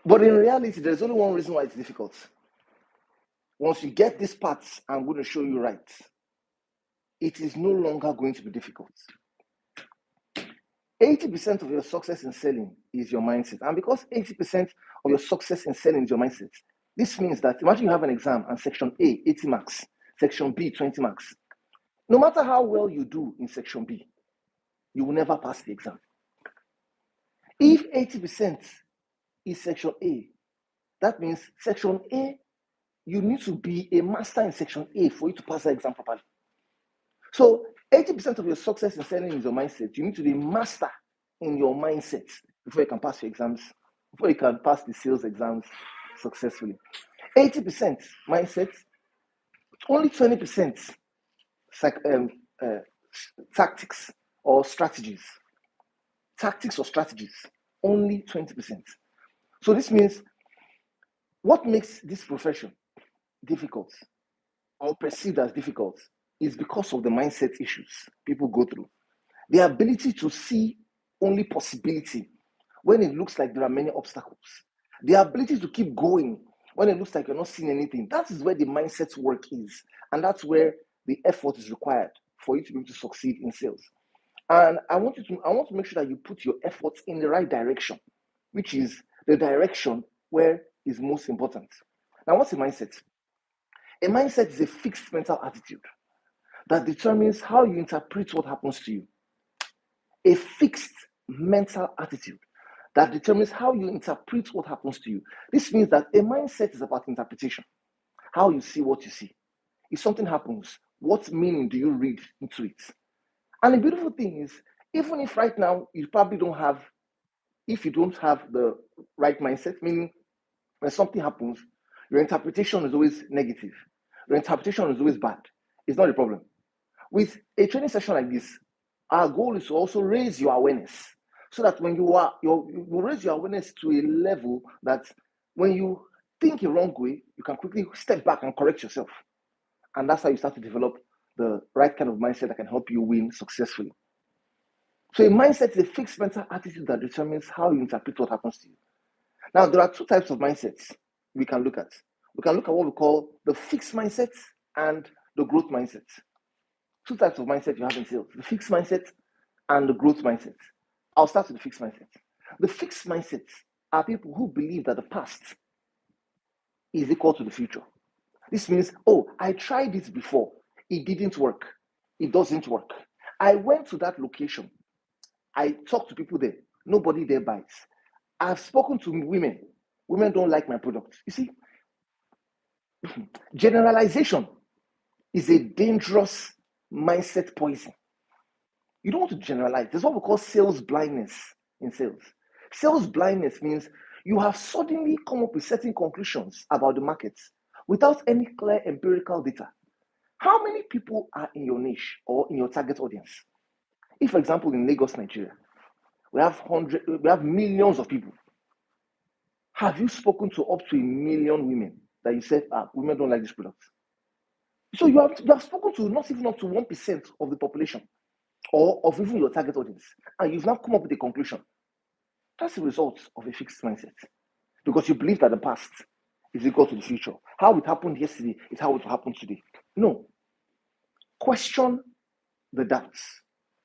But in reality, there's only one reason why it's difficult. Once you get these parts, I'm going to show you right. It is no longer going to be difficult. 80% of your success in selling is your mindset. And because 80% of your success in selling is your mindset, this means that imagine you have an exam and section A, 80 marks, section B, 20 marks. No matter how well you do in section B, you will never pass the exam. If 80% is section A, that means section A, you need to be a master in section A for you to pass the exam properly. So 80% of your success in selling is your mindset. You need to be a master in your mindset before you can pass your exams, before you can pass the sales exams successfully. 80% mindset, only 20% tactics or strategies. Tactics or strategies, only 20%. So this means what makes this profession difficult or perceived as difficult is because of the mindset issues people go through. The ability to see only possibility when it looks like there are many obstacles. The ability to keep going when it looks like you're not seeing anything. That is where the mindset work is. And that's where the effort is required for you to be able to succeed in sales. And I want to make sure that you put your efforts in the right direction, which is the direction where is most important. Now, what's a mindset? A mindset is a fixed mental attitude that determines how you interpret what happens to you. A fixed mental attitude that determines how you interpret what happens to you. This means that a mindset is about interpretation, how you see what you see. If something happens, what meaning do you read into it? And the beautiful thing is, even if right now you probably don't have, if you don't have the right mindset, meaning when something happens, your interpretation is always negative. Your interpretation is always bad. It's not a problem. With a training session like this, our goal is to also raise your awareness so that when you raise your awareness to a level that when you think a wrong way, you can quickly step back and correct yourself. And that's how you start to develop the right kind of mindset that can help you win successfully. So a mindset is a fixed mental attitude that determines how you interpret what happens to you. Now, there are two types of mindsets we can look at. We can look at what we call the fixed mindset and the growth mindset. Two types of mindset you have in sales, the fixed mindset and the growth mindset. I'll start with the fixed mindset. The fixed mindset are people who believe that the past is equal to the future. This means, oh, I tried it before. It didn't work. It doesn't work. I went to that location. I talked to people there. Nobody there buys. I've spoken to women. Women don't like my product. You see, generalization is a dangerous mindset poison. You don't want to generalize. There's what we call sales blindness in sales. Sales blindness means you have suddenly come up with certain conclusions about the markets without any clear empirical data. How many people are in your niche or in your target audience? If, for example, in Lagos, Nigeria, we have millions of people. Have you spoken to up to 1 million women that you said, women don't like this product? So you have spoken to not even up to 1% of the population or of even your target audience, and you've now come up with a conclusion. That's the result of a fixed mindset, because you believe that the past is equal to the future. How it happened yesterday is how it will happen today. No. Question the doubts.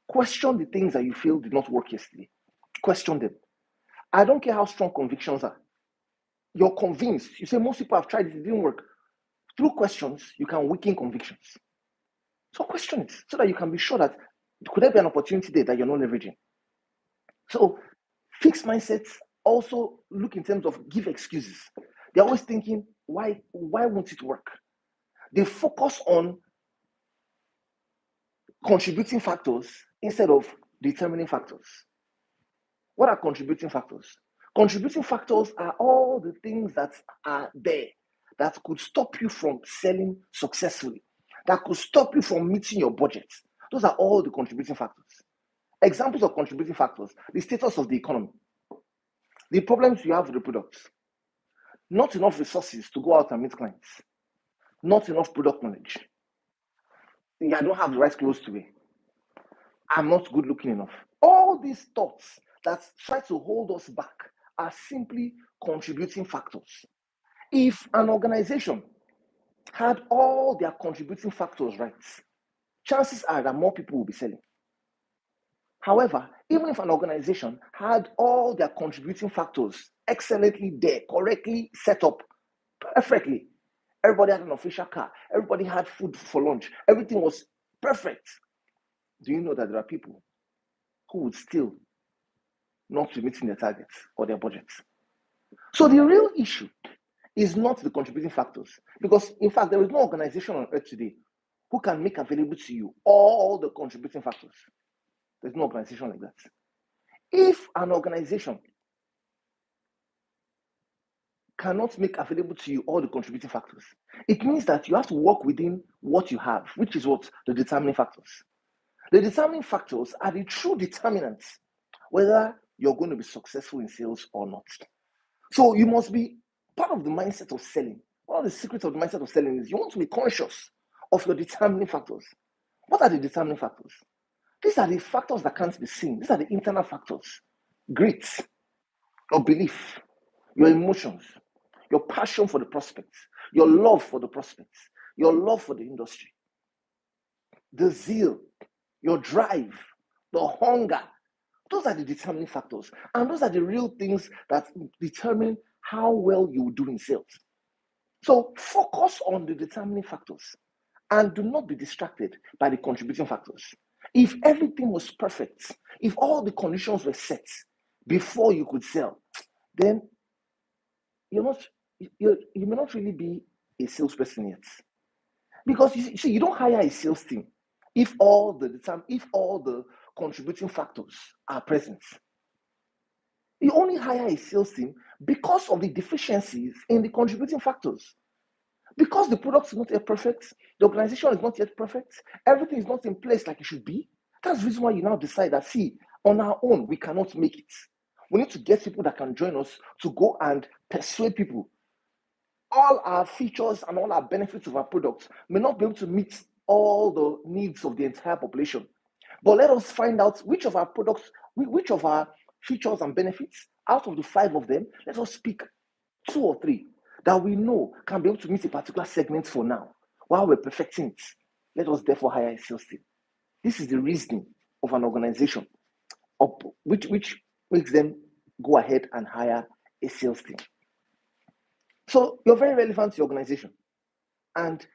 Question the things that you feel did not work yesterday. Question them. I don't care how strong convictions are. You're convinced. You say most people have tried it didn't work. Through questions, you can weaken convictions. So question it so that you can be sure that could there be an opportunity there that you're not leveraging. So fixed mindsets also look in terms of give excuses. They're always thinking, why won't it work? They focus on contributing factors instead of determining factors. What are contributing factors? Contributing factors are all the things that are there that could stop you from selling successfully, that could stop you from meeting your budget. Those are all the contributing factors. Examples of contributing factors: the status of the economy, the problems you have with the products, not enough resources to go out and meet clients, not enough product knowledge. I don't have the right clothes to wear. I'm not good looking enough. All these thoughts that try to hold us back are simply contributing factors. If an organization had all their contributing factors right, chances are that more people will be selling. However, even if an organization had all their contributing factors excellently there, correctly set up, perfectly, everybody had an official car, everybody had food for lunch, everything was perfect, do you know that there are people who would still not be meeting their targets or their budgets? So the real issue is not the contributing factors, because in fact, there is no organization on earth today who can make available to you all the contributing factors. There's no organization like that. If an organization cannot make available to you all the contributing factors, it means that you have to work within what you have, which is what? The determining factors. The determining factors are the true determinants whether you're going to be successful in sales or not. So you must be part of the mindset of selling. One of the secrets of the mindset of selling is you want to be conscious of your determining factors. What are the determining factors? These are the factors that can't be seen. These are the internal factors. Grit, your belief, your emotions, your passion for the prospects, your love for the prospects, your love for the industry, the zeal, your drive, the hunger. Those are the determining factors. And those are the real things that determine how well you will do in sales. So focus on the determining factors and do not be distracted by the contributing factors. If everything was perfect, if all the conditions were set before you could sell, then you may not really be a salesperson yet. Because you don't hire a sales team if all the contributing factors are present. You only hire a sales team because of the deficiencies in the contributing factors. Because the product is not yet perfect, the organization is not yet perfect, everything is not in place like it should be. That's the reason why you now decide that, on our own, we cannot make it. We need to get people that can join us to go and persuade people. All our features and all our benefits of our products may not be able to meet all the needs of the entire population. But let us find out which of our products, which of our features and benefits, out of the 5 of them, let us pick 2 or 3 that we know can be able to meet a particular segment for now. While we're perfecting it, let us therefore hire a sales team. This is the reasoning of an organization, which makes them go ahead and hire a sales team. So you're very relevant to your organization, and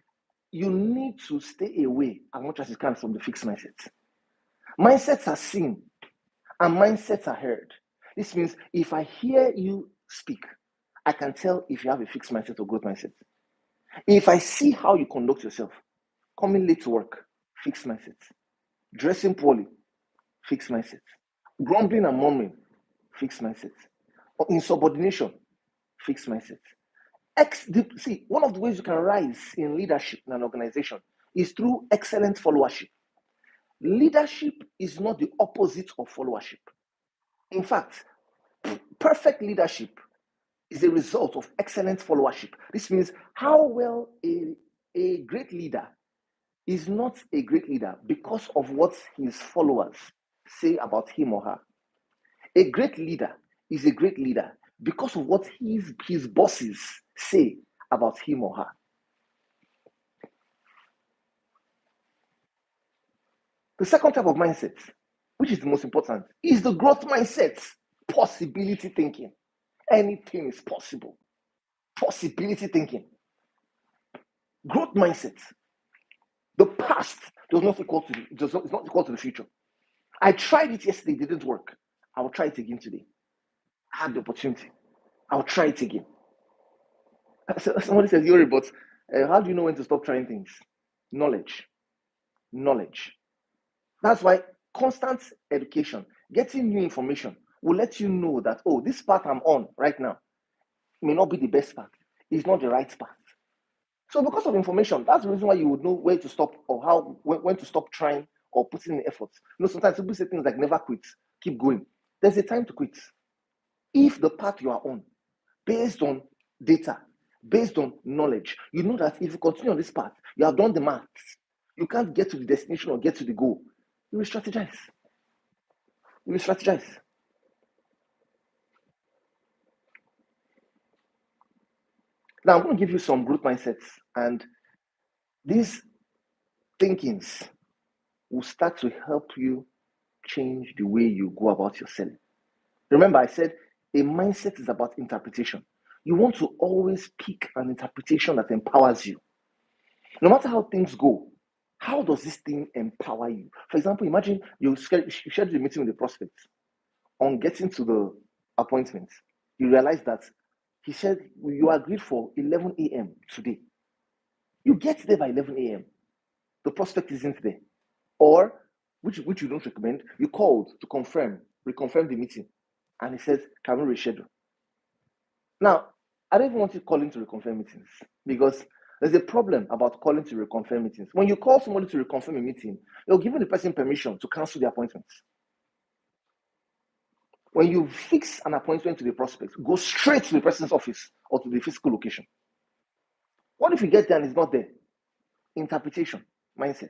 you need to stay away as much as you can from the fixed mindset. Mindsets are seen and mindsets are heard. This means if I hear you speak, I can tell if you have a fixed mindset or growth mindset. If I see how you conduct yourself, coming late to work, fixed mindset. Dressing poorly, fixed mindset. Grumbling and murmuring, fixed mindset. Or insubordination, fixed mindset. One of the ways you can rise in leadership in an organization is through excellent followership. Leadership is not the opposite of followership. In fact, perfect leadership is a result of excellent followership. This means how well a great leader is not a great leader because of what his followers say about him or her. A great leader is a great leader because of what his bosses say about him or her. The second type of mindset, which is the most important, is the growth mindset. Possibility thinking. Anything is possible. Possibility thinking. Growth mindset. The past is not equal to the future. I tried it yesterday, it didn't work. I will try it again today. I had the opportunity. I'll try it again. Somebody says, Yuri, but how do you know when to stop trying things? Knowledge. That's why constant education, getting new information, will let you know that, this path I'm on right now may not be the best path. It's not the right path. So because of information, that's the reason why you would know where to stop or when to stop trying or putting in efforts. Sometimes people say things like never quit, keep going. There's a time to quit. If the path you are on, based on data, based on knowledge, you know that if you continue on this path, you have done the maths, you can't get to the destination or get to the goal. You will strategize. Now, I'm going to give you some growth mindsets, and these thinkings will start to help you change the way you go about your selling. Remember, I said a mindset is about interpretation. You want to always pick an interpretation that empowers you. No matter how things go, how does this thing empower you? For example, imagine you schedule a meeting with the prospect. On getting to the appointment, you realize that he said you agreed for 11 a.m. today. You get there by 11 a.m. The prospect isn't there. Or, which you don't recommend, you called to reconfirm the meeting. And he says, can we reschedule? Now, I don't even want you calling to reconfirm meetings because there's a problem about calling to reconfirm meetings. When you call somebody to reconfirm a meeting, you're giving the person permission to cancel the appointment. When you fix an appointment to the prospect, go straight to the person's office or to the physical location. What if you get there and it's not there? Interpretation, mindset.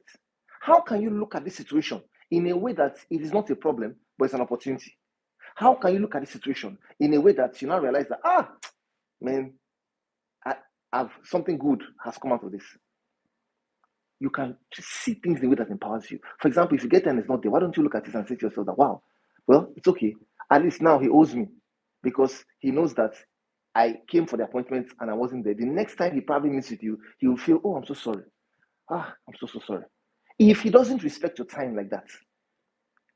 How can you look at this situation in a way that it is not a problem, but it's an opportunity? How can you look at this situation in a way that you now realize that, man, I've something good has come out of this? You can just see things in a way that empowers you. For example, if you get there and it's not there, why don't you look at it and say to yourself that, wow, well, it's okay. At least now he owes me because he knows that I came for the appointment and I wasn't there. The next time he probably meets with you, he will feel, oh, I'm so sorry. I'm so sorry. If he doesn't respect your time like that,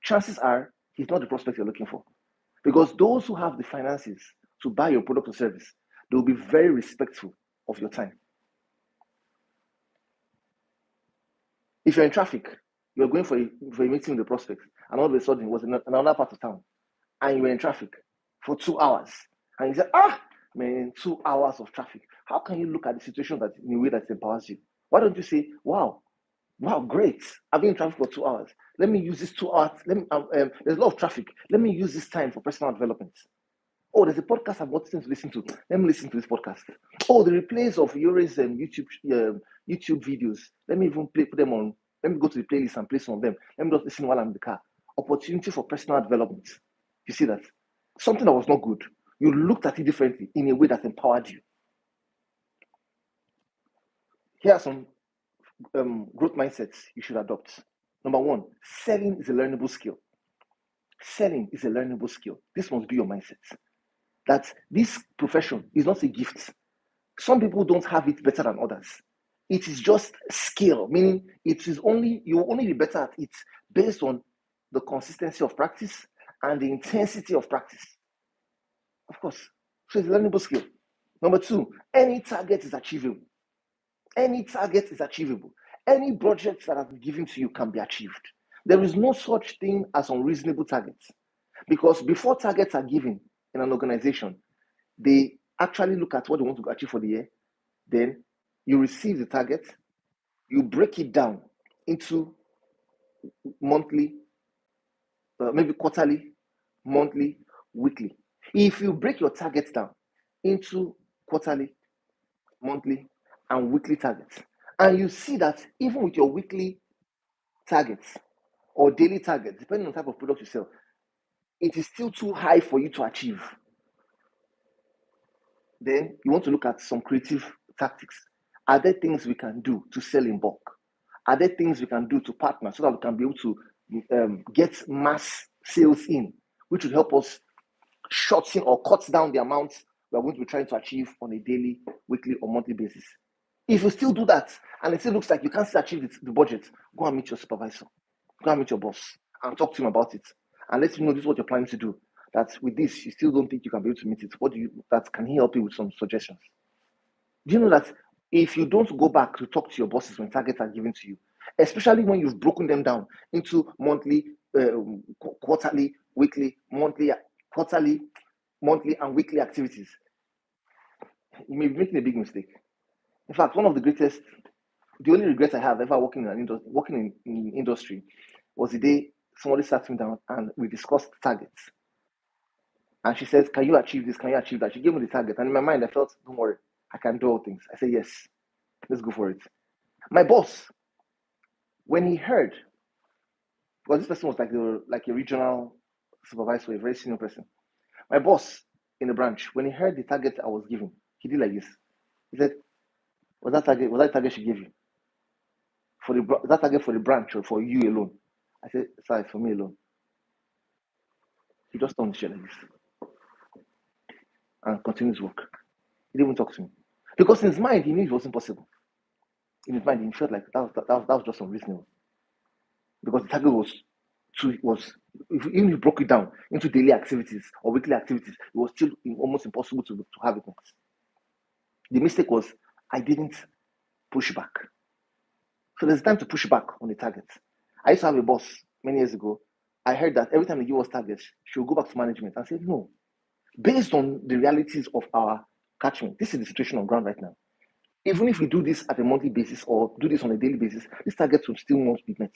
chances are he's not the prospect you're looking for. Because those who have the finances to buy your product or service, they will be very respectful of your time. If you're in traffic, you're going for a meeting with the prospect, and all of a sudden it was in another part of town, and you were in traffic for 2 hours, and you said, man, 2 hours of traffic. How can you look at the situation that in a way that empowers you? Why don't you say, wow, great. I've been in traffic for 2 hours. Let me use this 2 hours. There's a lot of traffic. Let me use this time for personal development. Oh, there's a podcast I've wanted to listen to. Let me listen to this podcast. Oh, the replays of Yuri's YouTube videos. Let me even put them on. Let me go to the playlist and play some of them. Let me just listen while I'm in the car. Opportunity for personal development. You see that? Something that was not good. You looked at it differently in a way that empowered you. Here are some growth mindsets you should adopt. Number one, selling is a learnable skill. Selling is a learnable skill. This must be your mindset. That this profession is not a gift. Some people don't have it better than others. It is just skill, meaning you will only be better at it based on the consistency of practice and the intensity of practice. Of course. So it's a learnable skill. Number two, any target is achievable. Any target is achievable. Any budget that has been given to you can be achieved. There is no such thing as unreasonable targets. Because before targets are given in an organization, they actually look at what they want to achieve for the year. Then you receive the target, you break it down into monthly, maybe quarterly, monthly, weekly. If you break your targets down into quarterly, monthly, and weekly targets, and you see that even with your weekly targets or daily targets, depending on the type of product you sell, it is still too high for you to achieve, then you want to look at some creative tactics. Are there things we can do to sell in bulk? Are there things we can do to partner so that we can be able to get mass sales in, which will help us shorten or cut down the amount we're going to be trying to achieve on a daily, weekly, or monthly basis? If you still do that and it still looks like you can't still achieve the budget, go and meet your supervisor, go and meet your boss and talk to him about it and let him know this is what you're planning to do. That with this, you still don't think you can be able to meet it. Can he help you with some suggestions? Do you know that if you don't go back to talk to your bosses when targets are given to you, especially when you've broken them down into monthly, quarterly, weekly, monthly, quarterly, monthly, and weekly activities, you may be making a big mistake. In fact, the only regret I have ever working in industry was the day somebody sat me down and we discussed targets. And she says, can you achieve this? Can you achieve that? She gave me the target. And in my mind, I felt, don't worry, I can do all things. I said, yes, let's go for it. My boss, when he heard, because this person was like a regional supervisor, a very senior person. My boss in the branch, when he heard the target I was giving, he did like this. He said, was that target she gave you? That target for the branch or for you alone? I said, sir, it's for me alone. He just turned his chair like this and continued his work. He didn't even talk to me. Because in his mind, he knew it wasn't possible. In his mind, he felt like that was just unreasonable. Because the target even if you broke it down into daily activities or weekly activities, it was still almost impossible to have it next. The mistake was I didn't push back. So there's time to push back on the target. I used to have a boss many years ago. I heard that every time they give us targets, she will go back to management and say, no, based on the realities of our catchment, this is the situation on ground right now. Even if we do this at a monthly basis or do this on a daily basis, these targets will still not be met.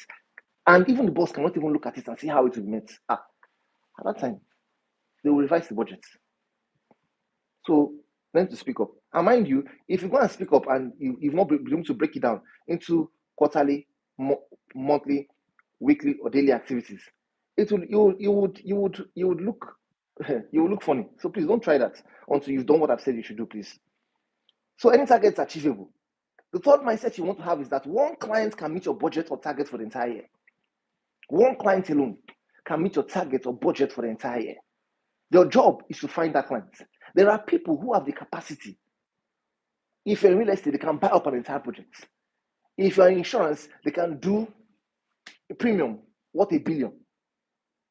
And even the boss cannot even look at it and see how it will be met. At that time, they will revise the budget. So learn to speak up. And mind you, if you go and speak up and you've not been able to break it down into quarterly, monthly, weekly, or daily activities, you would look you would look funny. So please don't try that until you've done what I've said you should do, please. So any target is achievable. The third mindset you want to have is that one client can meet your budget or target for the entire year. One client alone can meet your target or budget for the entire year. Your job is to find that client. There are people who have the capacity. If you're in real estate, they can buy up an entire project. If you're in insurance, they can do a premium worth $1 billion.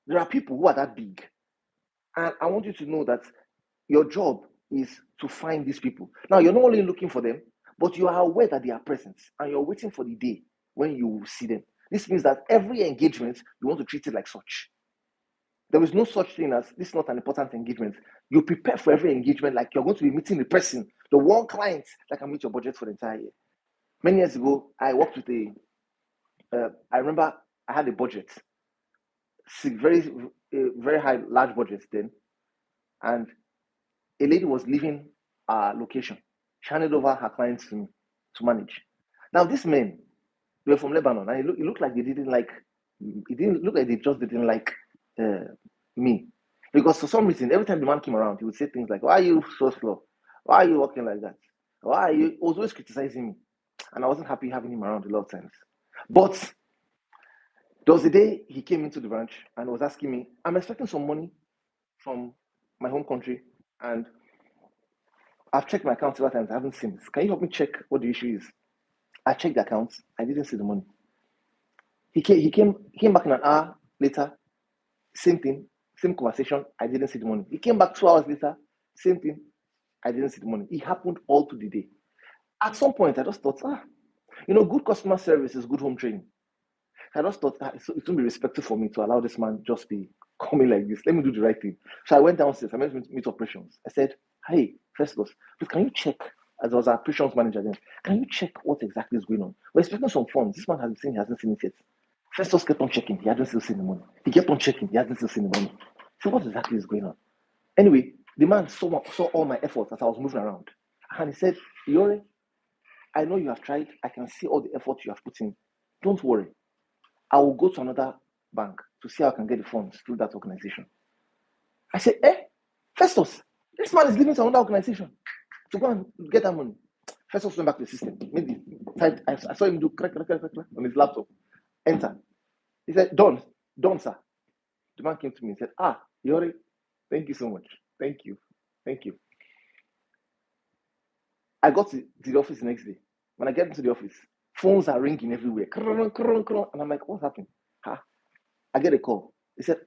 There are people who are that big. And I want you to know that your job is to find these people. Now, you're not only looking for them, but you are aware that they are present and you're waiting for the day when you will see them. This means that every engagement, you want to treat it like such. There is no such thing as this is not an important engagement. You prepare for every engagement like you're going to be meeting the person, the one client that can meet your budget for the entire year. Many years ago, I worked with I remember I had a budget, very high, large budget then, and a lady was leaving our location. She handed over her clients to me to manage. Now, these men, they were from Lebanon, and it looked like they didn't like. It didn't look like they just didn't like me, because for some reason, every time the man came around, he would say things like, "Why are you so slow? Why are you walking like that? Why are you?" He was always criticizing me, and I wasn't happy having him around a lot of times. But there was a day he came into the branch and was asking me, "I'm expecting some money from my home country, and I've checked my account several times. I haven't seen this. Can you help me check what the issue is?" I checked the accounts. I didn't see the money. He came back in an hour later. Same thing, same conversation. I didn't see the money. He came back 2 hours later. Same thing. I didn't see the money. It happened all through the day. At some point, I just thought, good customer service is good home training. I just thought it wouldn't be respectful for me to allow this man just be coming like this. Let me do the right thing. So I went downstairs. I went to meet operations. I said, "Hey, Festus, please can you check?" As I was our operations manager then, "Can you check what exactly is going on? We're expecting some funds. This man hasn't seen it yet." Festus kept on checking. He hasn't still seen the money. He kept on checking. He hasn't still seen the money. So what exactly is going on? Anyway, the man saw all my efforts as I was moving around. And he said, "Yore, I know you have tried. I can see all the effort you have put in. Don't worry. I will go to another bank to see how I can get the funds through that organization." I said, Festus, this man is leaving to another organization to go and get that money. Festus went back to the system. Maybe I saw him do crack on his laptop. Enter. He said, done, sir. The man came to me and said, Yori, thank you so much. Thank you. I got to the office the next day. When I get into the office, phones are ringing everywhere. And I'm like, what's happening? I get a call. He said,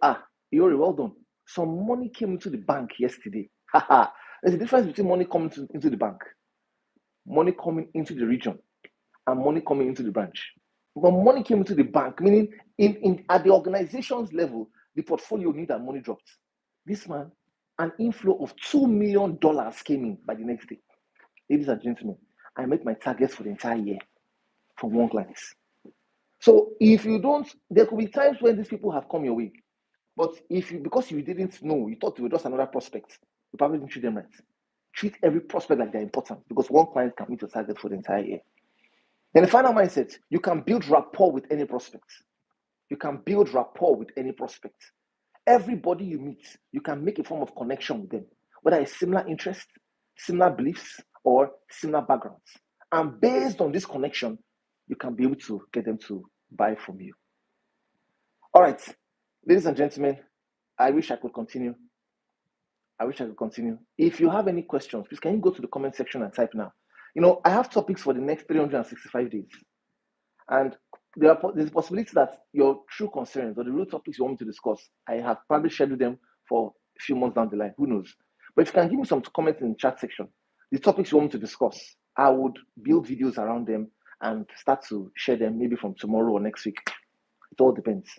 Yori, well done. Some money came into the bank yesterday. There's a difference between money coming into the bank, money coming into the region, and money coming into the branch. But money came into the bank, meaning at the organization's level, the portfolio knew that money dropped. This man, an inflow of $2 million came in by the next day. Ladies and gentlemen, I met my targets for the entire year from one client. So if you don't, there could be times when these people have come your way. But because you didn't know, you thought you were just another prospect, you probably didn't treat them right. Treat every prospect like they're important, because one client can meet your target for the entire year. Then the final mindset, you can build rapport with any prospect. Everybody you meet, you can make a form of connection with them, whether it's similar interest, similar beliefs, or similar backgrounds. And based on this connection, you can be able to get them to buy from you. All right, ladies and gentlemen, I wish I could continue. If you have any questions, please can you go to the comment section and type now. I have topics for the next 365 days. And there's a possibility that your true concerns or the real topics you want me to discuss, I have probably scheduled them for a few months down the line. Who knows? But if you can give me some comments in the chat section, the topics you want me to discuss, I would build videos around them and start to share them maybe from tomorrow or next week. It all depends.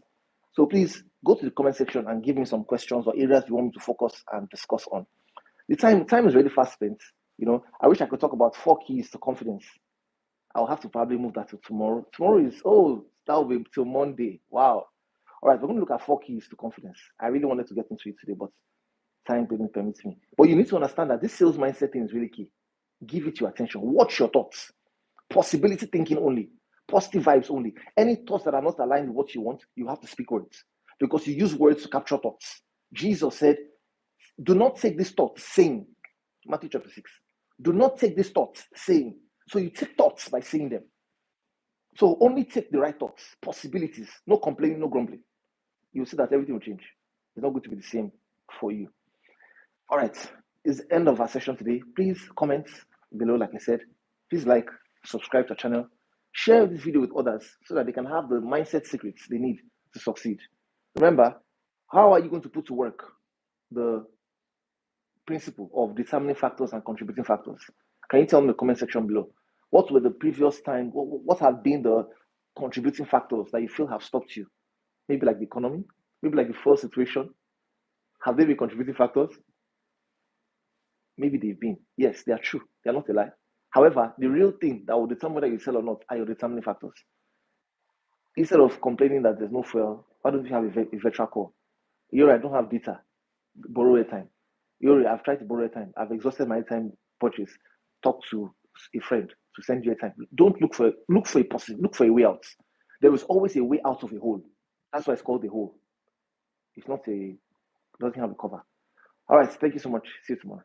So please go to the comment section and give me some questions or areas you want me to focus and discuss on. The time is really fast spent. I wish I could talk about 4 keys to confidence. I'll have to probably move that to tomorrow. Tomorrow is, that will be till Monday. Wow. All right, we're going to look at 4 keys to confidence. I really wanted to get into it today, but time didn't permit me. But you need to understand that this sales mindset thing is really key. Give it your attention. Watch your thoughts. Possibility thinking only. Positive vibes only. Any thoughts that are not aligned with what you want, you have to speak words. Because you use words to capture thoughts. Jesus said, do not take this thought saying, Matthew chapter 6. Do not take this thought saying. So you take thoughts by saying them. So only take the right thoughts, possibilities, no complaining, no grumbling. You'll see that everything will change. It's not going to be the same for you. All right, it's the end of our session today. Please comment below, like I said. Please like, subscribe to our channel. Share this video with others so that they can have the mindset secrets they need to succeed. Remember, how are you going to put to work the principle of determining factors and contributing factors? Can you tell me in the comment section below? What were the previous time? What have been the contributing factors that you feel have stopped you? Maybe like the economy, maybe like the fuel situation. Have they been contributing factors? Maybe they've been. Yes, they are true. They are not a lie. However, the real thing that will determine whether you sell or not are your determining factors. Instead of complaining that there's no fuel, why don't you have a virtual call? I don't have data. Borrow airtime. I've tried to borrow airtime. I've exhausted my airtime purchase. Talk to a friend to send you airtime. Don't look for a way out. There is always a way out of a hole. That's why it's called a hole. It's not doesn't have a cover. All right, thank you so much. See you tomorrow.